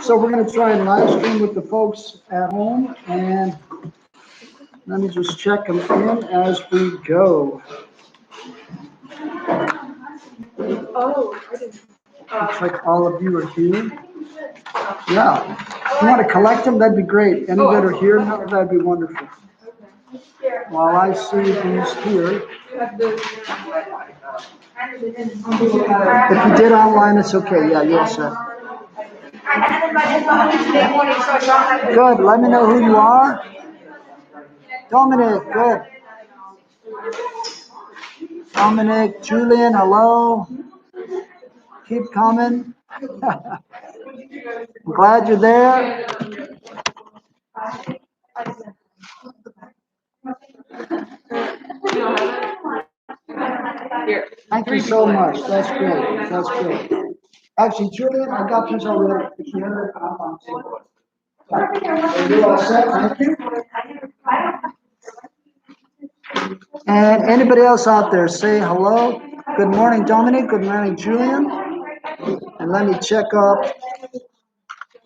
So we're going to try and live stream with the folks at home, and let me just check them in as we go. Oh, I didn't. Looks like all of you are here. Yeah. If you want to collect them, that'd be great. Any that are here now, that'd be wonderful. While I see these here. If you did online, it's okay. Yeah, you're all set. Good. Let me know who you are. Dominic, good. Dominic, Julian, hello. Keep coming. I'm glad you're there. Thank you so much. That's great. That's great. Actually, Julian, I got yours already. If you heard it, you're all set. Thank you. And anybody else out there, say hello. Good morning, Dominic. Good morning, Julian. And let me check up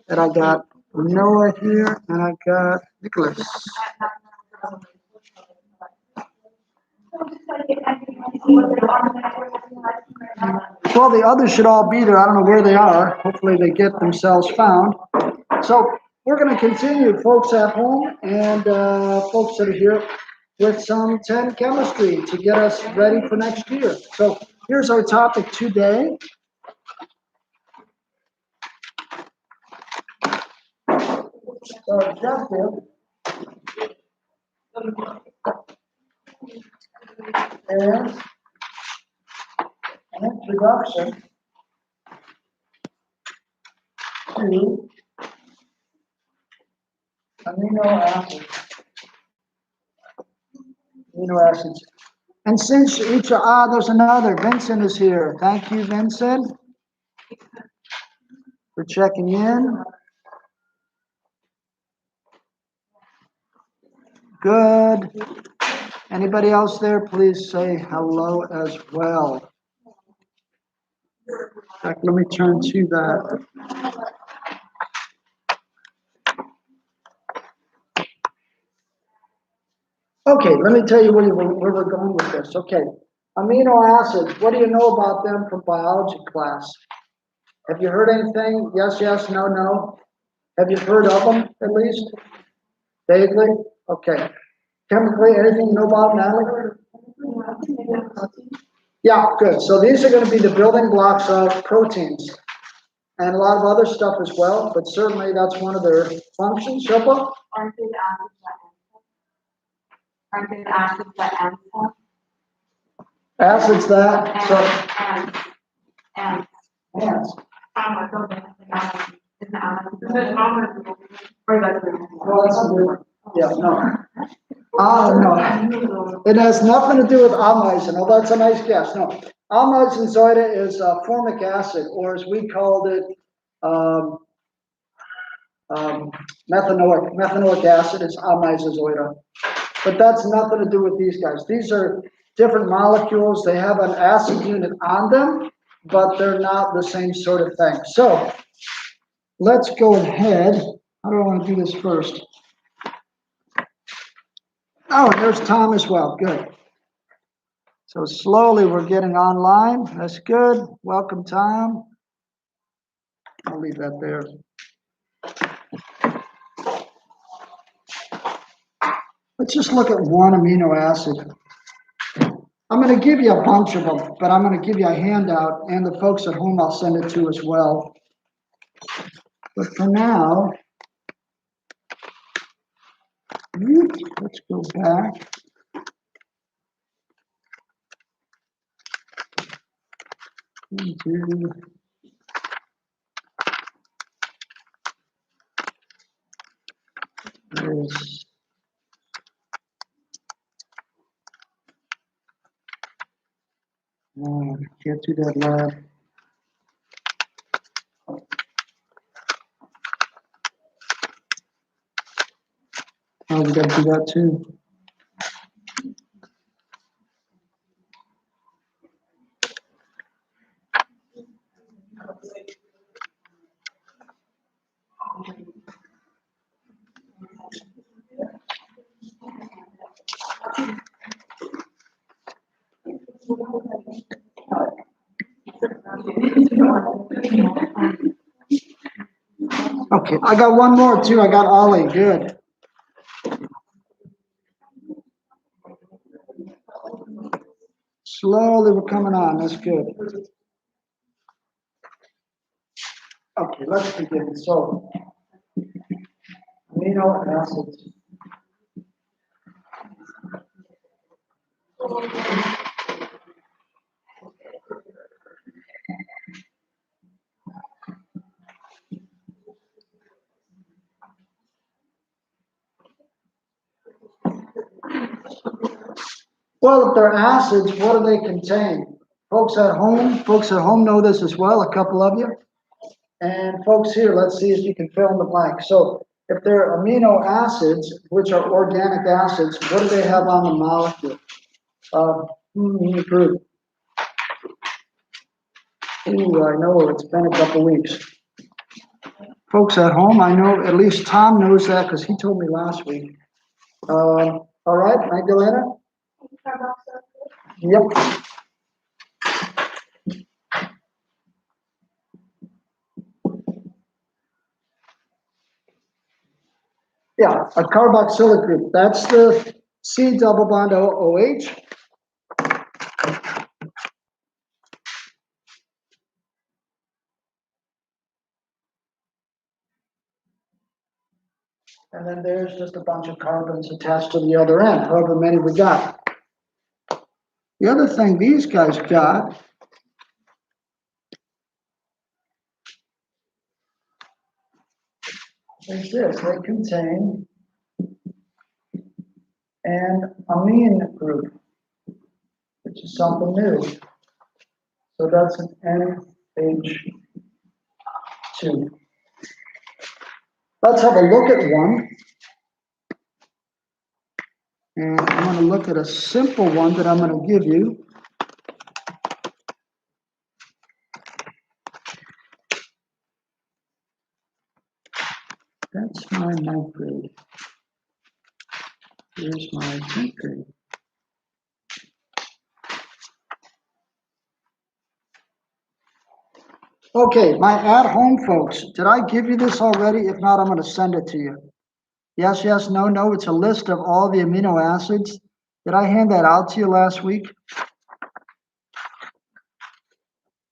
that I got Noah here and I got Nicholas. Well, the others should all be there. I don't know where they are. Hopefully they get themselves found. So we're going to continue, folks at home and folks that are here, with some 10 chemistry to get us ready for next year. So here's our topic today. So objective is an introduction to amino acids. Amino acids. And since each, there's another, Vincent is here. Thank you, Vincent, for checking in. Good. Anybody else there, please say hello as well. In fact, let me turn to that. Okay, let me tell you where we're going with this. Okay, amino acids, what do you know about them from biology class? Have you heard anything? Yes, yes, no, no. Have you heard of them at least? Vaguely? Okay. Chemically, anything you know about, Natalie? Yeah, good. So these are going to be the building blocks of proteins and a lot of other stuff as well, but certainly that's one of their functions. Shilpa? Aren't they the acids that ants have? Acids that, Ants. ants. Yeah, no. No. It has nothing to do with amycin. Oh, that's a nice guess. No. Amycin zoida is formic acid, or as we called it, methanoic acid is amycin zoida. But that's nothing to do with these guys. These are different molecules. They have an acid unit on them, but they're not the same sort of thing. So let's go ahead. How do I want to do this first? Oh, there's Tom as well. Good. So slowly we're getting online. That's good. Welcome, Tom. I'll leave that there. Let's just look at one amino acid. I'm going to give you a bunch of them, but I'm going to give you a handout, and the folks at home I'll send it to as well. But for now, let's go back. Into this. Get to that lab. Oh, we got to do that too. Okay, I got one more too. I got Ollie. Good. Slowly we're coming on. That's good. Okay, let's begin. So, amino acids. Well, if they're acids, what do they contain? Folks at home know this as well, a couple of you. And folks here, let's see if you can fill in the blank. So if they're amino acids, which are organic acids, what do they have on the molecule? Group. Ooh, I know it's been a couple weeks. Folks at home, I know at least Tom knows that because he told me last week. All right, Magdalena? Yep. Yeah, a carboxylic group. That's the C double bond OH. And then there's just a bunch of carbons attached to the other end, however many we got. The other thing these guys got is this. They contain an amine group, which is something new. So that's an NH2. Let's have a look at one. And I'm going to look at a simple one that I'm going to give you. That's my nitrate. Here's my nitrate. Okay, my at-home folks, did I give you this already? If not, I'm going to send it to you. Yes, yes, no, no. It's a list of all the amino acids. Did I hand that out to you last week?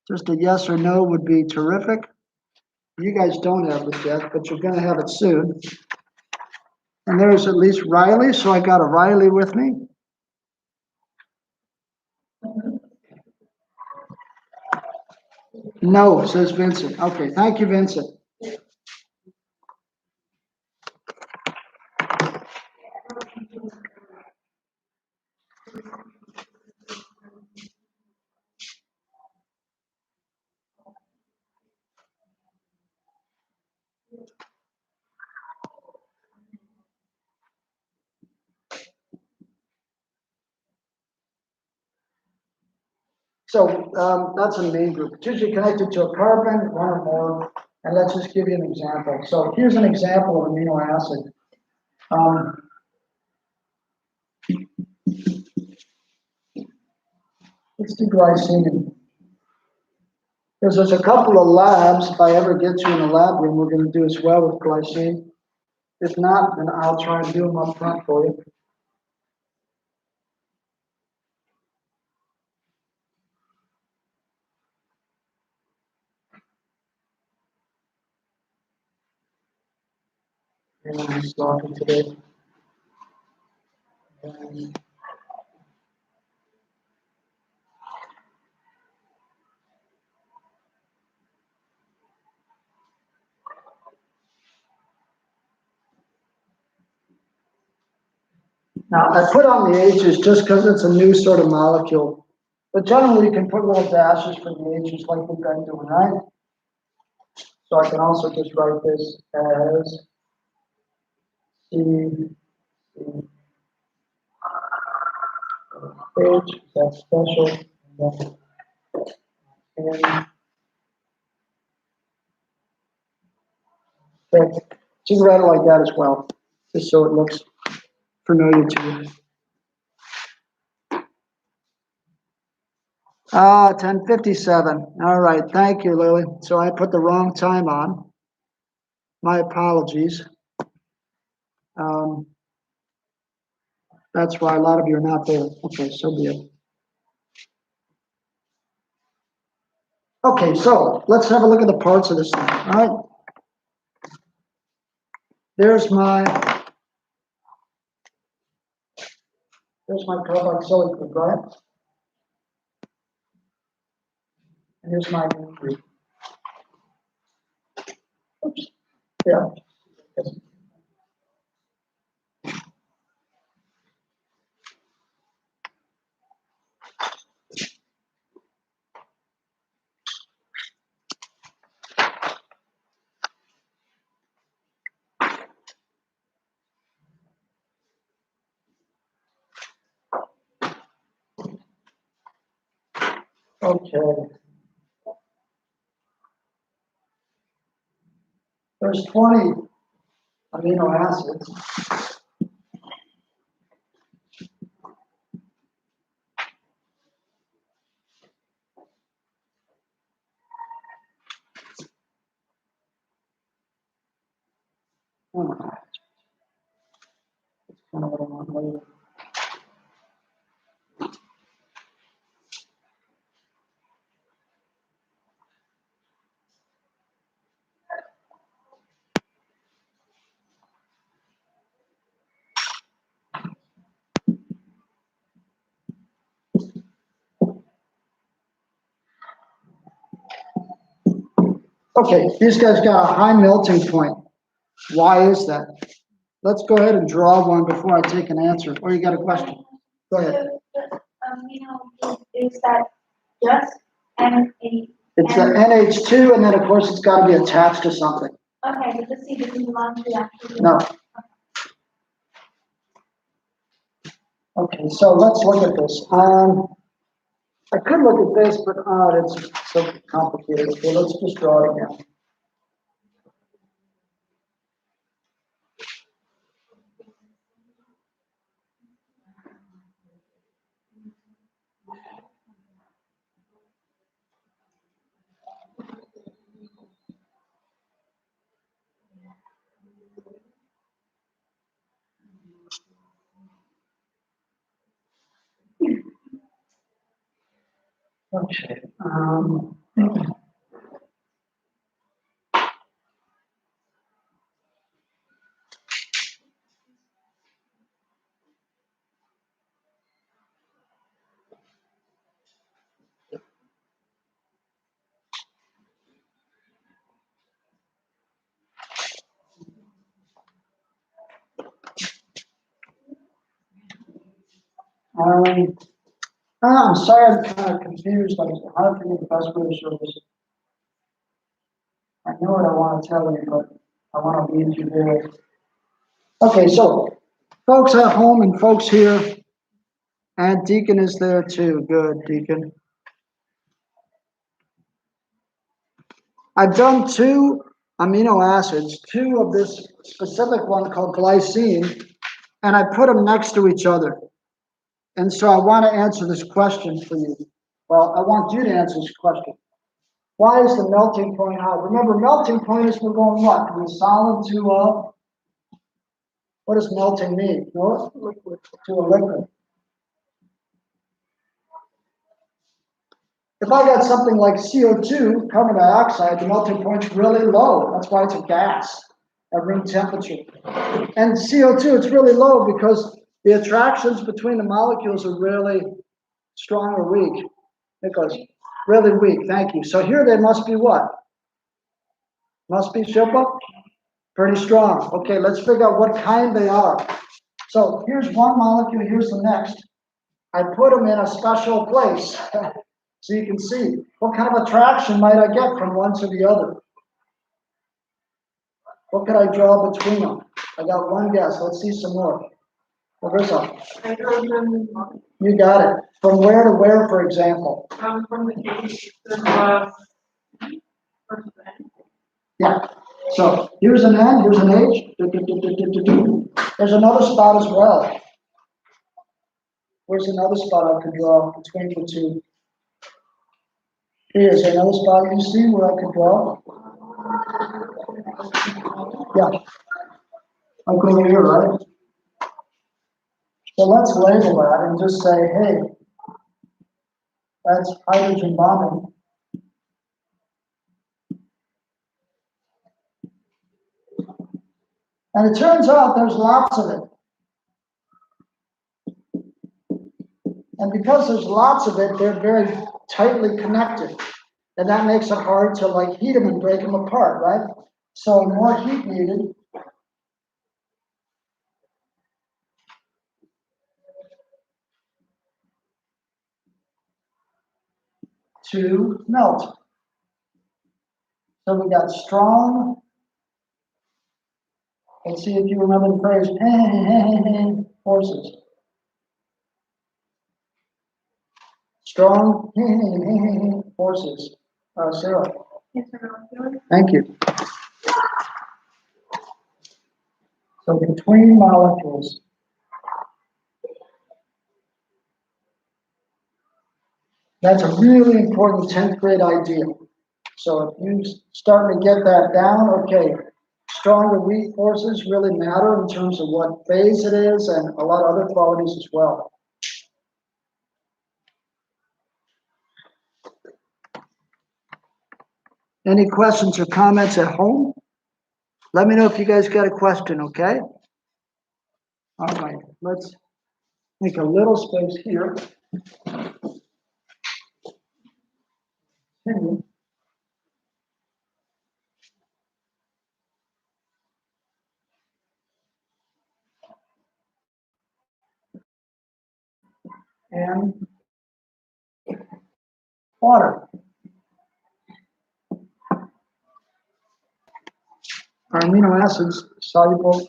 Just a yes or no would be terrific. You guys don't have it yet, but you're going to have it soon. And there's at least Riley, so I got a Riley with me. No, says Vincent. Okay, thank you, Vincent. So that's a main group. It's usually connected to a carbon, one or more. And let's just give you an example. So here's an example of amino acid. Let's do glycine. Because there's a couple of labs, if I ever get you in a lab room, we're going to do as well with glycine. If not, then I'll try and do them up front for you. And I'm starting today. Now, I put on the H's just because it's a new sort of molecule. But generally, you can put little dashes for the H's like we've been doing, right? So I can also just write this as C, H, that's special, and Okay. So you can write it like that as well, just so it looks familiar to you. 10:57. All right, thank you, Lily. So I put the wrong time on. My apologies. That's why a lot of you are not there. Okay, so be it. Okay, so let's have a look at the parts of this thing, all right? There's my carboxylic group, right? And here's my group. Oops. Yeah. Okay. There's 20 amino acids. Hmm. It's kind of what I want later. Okay, these guys got a high melting point. Why is that? Let's go ahead and draw one before I take an answer. Or you got a question? Go ahead. Is that just NA? It's the NH2, and then of course it's got to be attached to something. Okay, but the C doesn't belong to actually. No. Okay, so let's look at this. I could look at this, but it's so complicated. Okay, let's just draw it again. Okay. I'm sorry, I'm kind of confused. I'm hard to get the best way to show this. I know what I want to tell you, but I want to lead you there. Okay, so folks at home and folks here, and Deacon is there too. Good, Deacon. I've done 2 amino acids, 2 of this specific one called glycine, and I put them next to each other. And so I want to answer this question for you. Well, I want you to answer this question. Why is the melting point high? Remember, melting point is we're going what? From a solid to what does melting mean? No? Liquid. To a liquid. If I got something like CO2, carbon dioxide, the melting point's really low. That's why it's a gas at room temperature. And CO2, it's really low because the attractions between the molecules are really strong or weak. Nicholas, really weak, thank you. So here they must be what? Must be Shilpa? Pretty strong. Okay, let's figure out what kind they are. So here's one molecule, here's the next. I put them in a special place so you can see what kind of attraction might I get from one to the other. What could I draw between them? I got one guess. Let's see some more. Larissa, you got it. From where to where, for example? From the case to the Yeah. So here's an N, here's an H. There's another spot as well. Where's another spot I could draw between the two? Here's another spot you see where I could draw. Yeah. Like over here, right? So let's label that and just say, hey, that's hydrogen bonding. And it turns out there's lots of it. And because there's lots of it, they're very tightly connected. And that makes it hard to like heat them and break them apart, right? So more heat needed. To melt. So we got strong. Let's see if you remember the phrase forces. Strong forces. Sarah. Thank you. So between molecules. That's a really important 10th grade idea. So if you start to get that down, okay, strong and weak forces really matter in terms of what phase it is and a lot of other qualities as well. Any questions or comments at home? Let me know if you guys got a question, okay? All right, let's make a little space here. And water. Are amino acids soluble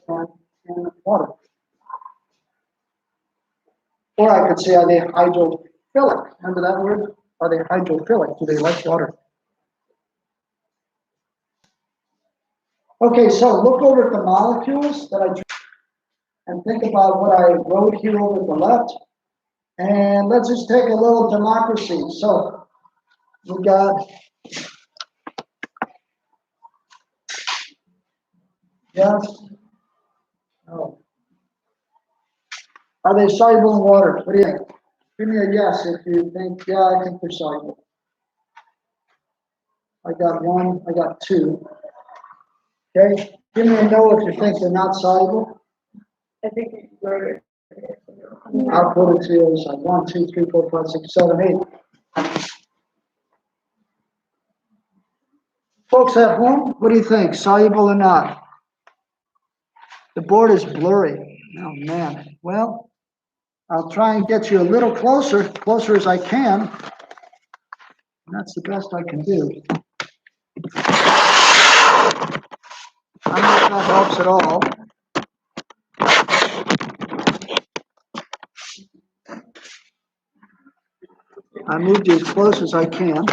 in water? Or I could say, are they hydrophilic? Remember that word? Are they hydrophilic? Do they like water? Okay, so look over at the molecules that I drew and think about what I wrote here over to the left. And let's just take a little democracy. So we got yes. No. Are they soluble in water? What do you think? Give me a yes if you think, yeah, I think they're soluble. I got one, I got two. Okay, give me a no if you think they're not soluble. I think it's wrote it. I'll put it to you as like 1, 2, 3, 4, 5, 6, 7, 8. Folks at home, what do you think? Soluble or not? The board is blurry. Oh man. Well, I'll try and get you a little closer as I can. That's the best I can do. I don't know if that helps at all. I moved you as close as I can.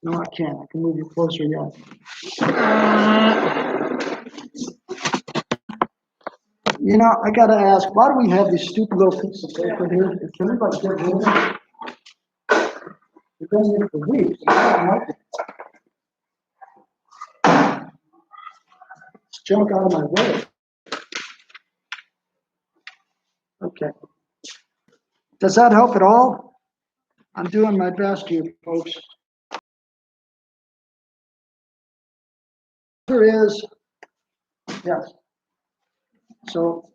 No, I can't. I can move you closer yet. You know, I gotta ask, why do we have these stupid little pieces of paper here? Can anybody get rid of them? We've been here for weeks. I don't like it. It's junk out of my way. Okay. Does that help at all? I'm doing my best here, folks. There is, yes. So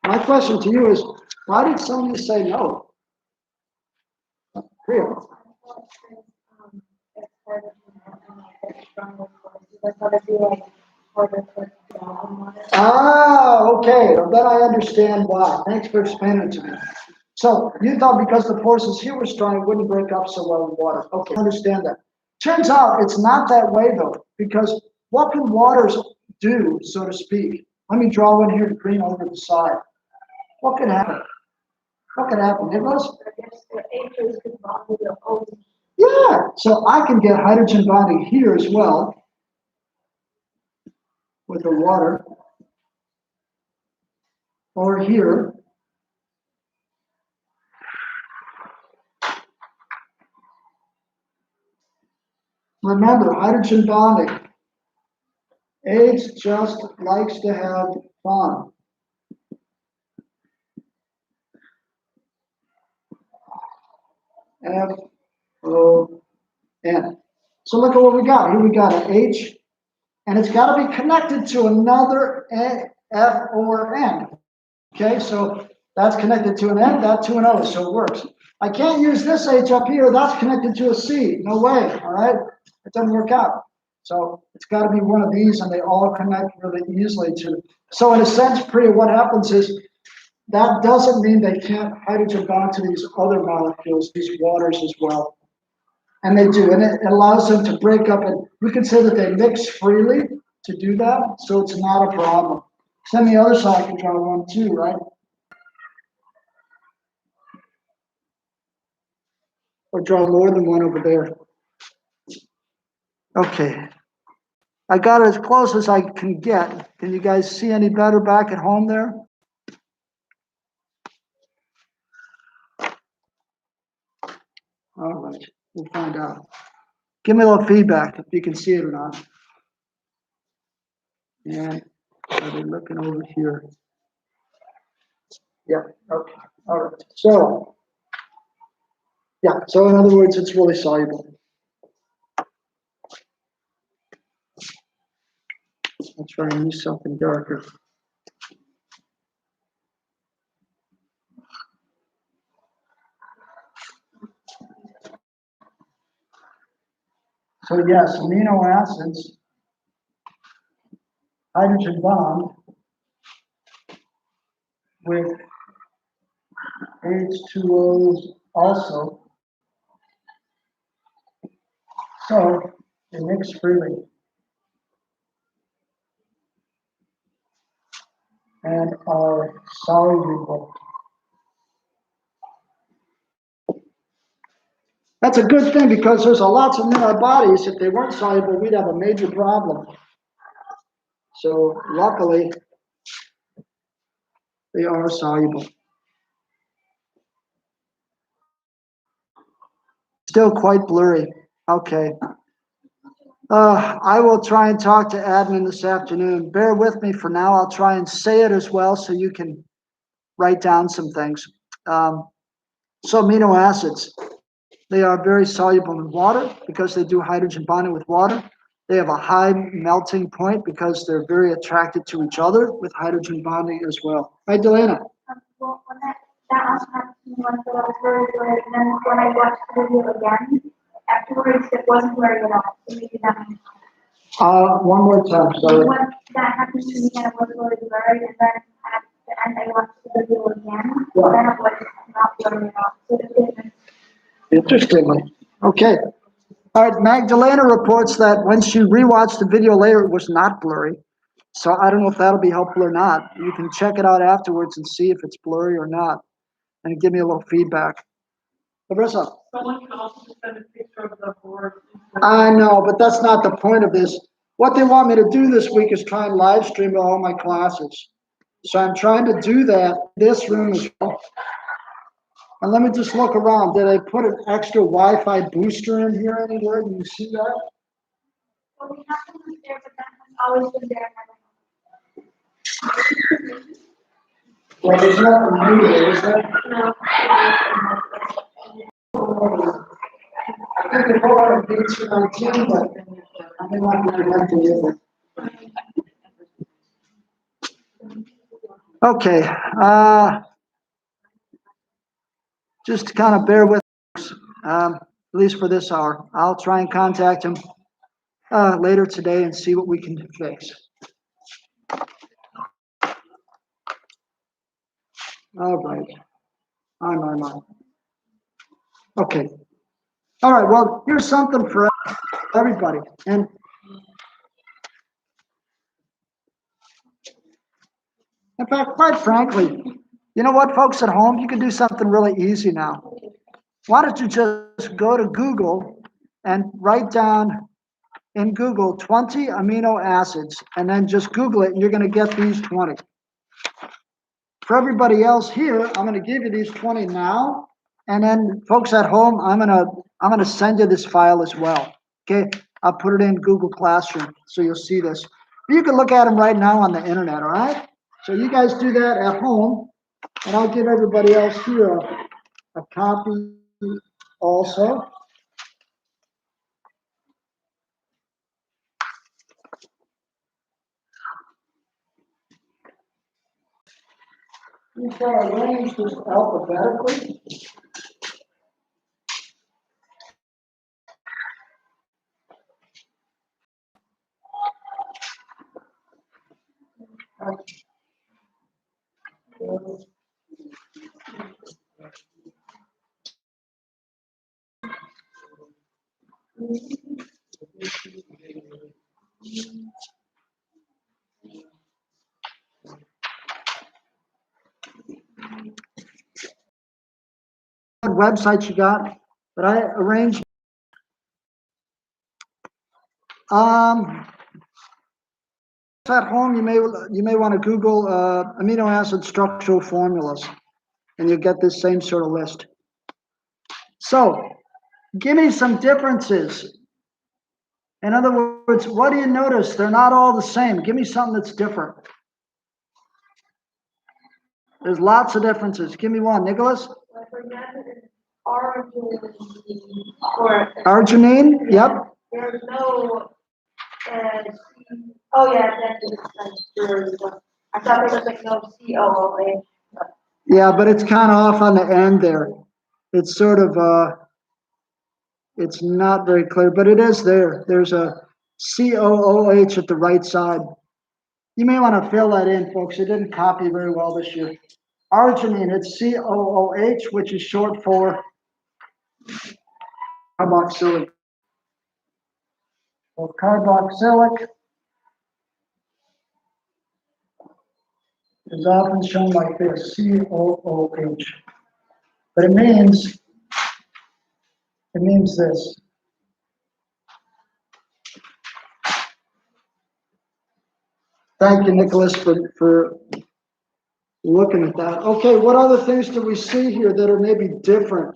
my question to you is, why did somebody say no? Real. Ah, okay. Well, then I understand why. Thanks for explaining it to me. So you thought because the forces here were strong, it wouldn't break up so well in water. Okay, I understand that. Turns out it's not that way though, because what can waters do, so to speak? Let me draw one here, green over the side. What could happen? What could happen? Nicholas? Yeah, so I can get hydrogen bonding here as well. with the water. Or here. Remember, hydrogen bonding. H just likes to have fun. F-O-N. So look at what we got. Here we got an H, and it's got to be connected to another F or N. Okay, so that's connected to an N, that to an O, so it works. I can't use this H up here, that's connected to a C. No way, all right? It doesn't work out. So it's got to be one of these, and they all connect really easily to. So in a sense, Priya, what happens is that doesn't mean they can't hydrogen bond to these other molecules, these waters as well. And they do, and it allows them to break up, and we can say that they mix freely to do that, so it's not a problem. So on the other side, I can draw one too, right? Or draw more than one over there. Okay. I got it as close as I can get. Can you guys see any better back at home there? All right, we'll find out. Give me a little feedback if you can see it or not. And I'll be looking over here. Yeah, okay, all right. So, yeah, so in other words, it's really soluble. I'll try and use something darker. So yes, amino acids, hydrogen bond with H2Os also. So they mix freely. And are soluble. That's a good thing because there's a lots of them in our bodies. If they weren't soluble, we'd have a major problem. So luckily, they are soluble. Still quite blurry. Okay. I will try and talk to admin this afternoon. Bear with me for now. I'll try and say it as well so you can write down some things. So amino acids, they are very soluble in water because they do hydrogen bonding with water. They have a high melting point because they're very attracted to each other with hydrogen bonding as well. Right, Delana? Well, when that also happened to me once, I was very good, and then when I watched the video again, afterwards, it wasn't very at all, so maybe that makes sense. One more time, sorry. When that happened to me and it wasn't really blurry, and then at the end I watched the video again, Yeah. then it was not blurry at all, so it didn't. Interestingly. Okay. All right, Magdalena reports that when she rewatched the video later, it was not blurry. So I don't know if that'll be helpful or not. You can check it out afterwards and see if it's blurry or not, and give me a little feedback. Larissa? Someone can also just send a picture of the board. I know, but that's not the point of this. What they want me to do this week is try and live stream all my classes. So I'm trying to do that in this room as well. And let me just look around. Did I put an extra Wi-Fi booster in here anywhere? Do you see that? Well, we have someone there, but that has always been there. Well, there's nothing new there, is there? No. I think the board beats for 19, but I may not be connected with it. Okay, just kind of bear with us, at least for this hour. I'll try and contact him later today and see what we can fix. All right. On. Okay. All right. Well, here's something for everybody. And in fact, quite frankly, you know what, folks at home, you can do something really easy now. Why don't you just go to Google and write down in Google 20 amino acids, and then just Google it, and you're gonna get these 20. For everybody else here, I'm gonna give you these 20 now, and then folks at home, I'm gonna send you this file as well. Okay, I'll put it in Google Classroom, so you'll see this. You can look at them right now on the internet, all right? So you guys do that at home, and I'll give everybody else here a copy also. These are arranged just alphabetically. Websites you got, but I arranged. At home, you may want to Google amino acid structural formulas, and you'll get this same sort of list. So, give me some differences. In other words, what do you notice? They're not all the same. Give me something that's different. There's lots of differences. Give me one, Nicholas. Like for example, arginine or Arginine. Yep. there's no oh yeah, I thought there was like no COOH. Yeah, but it's kind of off on the end there. It's sort of it's not very clear, but it is there. There's a COOH at the right side. You may want to fill that in, folks. It didn't copy very well this year. Arginine, it's COOH, which is short for carboxylic. So carboxylic is often shown like this, COOH. But it means this. Thank you, Nicholas, for looking at that. Okay, what other things do we see here that are maybe different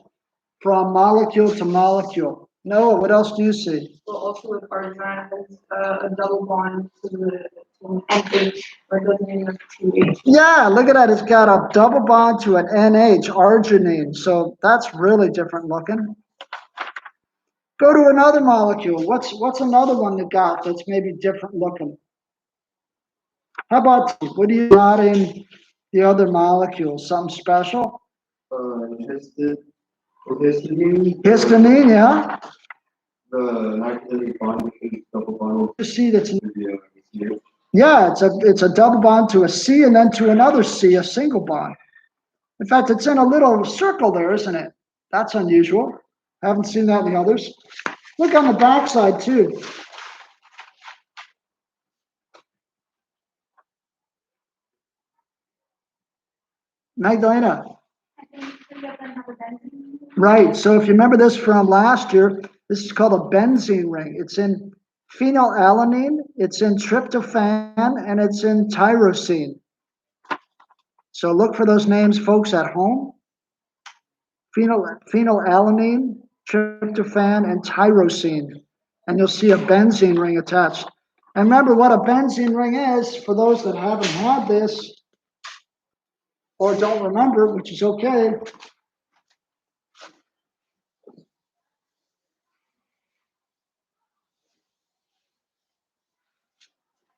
from molecule to molecule? Noah, what else do you see? Well, also with arginine, there's a double bond to an NH, or it doesn't even have two H. Yeah, look at that. It's got a double bond to an NH, arginine. So that's really different looking. Go to another molecule. What's another one that got that's maybe different looking? How about, what do you got in the other molecules? Something special? Histamine, Histamine, yeah. the nitrogen bond, double bond. You see that's, Yeah. yeah, it's a double bond to a C and then to another C, a single bond. In fact, it's in a little circle there, isn't it? That's unusual. Haven't seen that in the others. Look on the back side too. Magdalena. I think three of them have a benzene. Right. So if you remember this from last year, this is called a benzene ring. It's in phenylalanine, it's in tryptophan, and it's in tyrosine. So look for those names, folks, at home. Phenylalanine, tryptophan, and tyrosine. And you'll see a benzene ring attached. And remember what a benzene ring is, for those that haven't had this or don't remember, which is okay.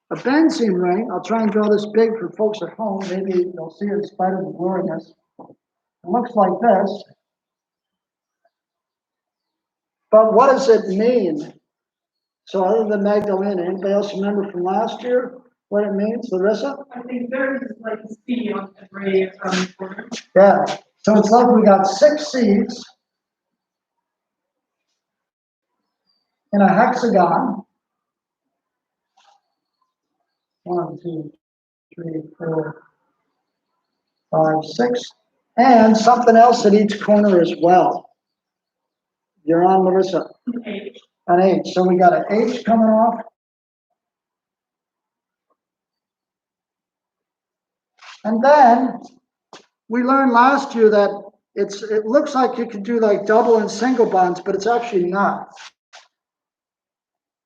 A benzene ring, I'll try and draw this big for folks at home. Maybe you'll see it in spite of the blurriness. It looks like this. But what does it mean? So other than Magdalena, anybody else remember from last year what it means, Larissa? I think there is like a C on every corner. Yeah. So it's like we got 6 C's in a hexagon. 1, 2, 3, 4, 5, 6. And something else at each corner as well. You're on, Larissa. H. an H. So we got an H coming off. And then we learned last year that it looks like you can do like double and single bonds, but it's actually not.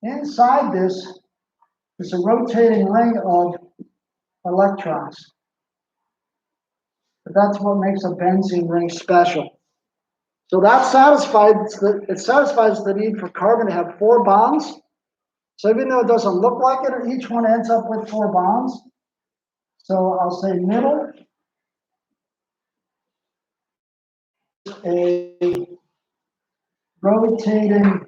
Inside this is a rotating ring of electrons. But that's what makes a benzene ring special. So that satisfies the need for carbon to have 4 bonds. So even though it doesn't look like it, each one ends up with 4 bonds. So I'll say middle, a rotating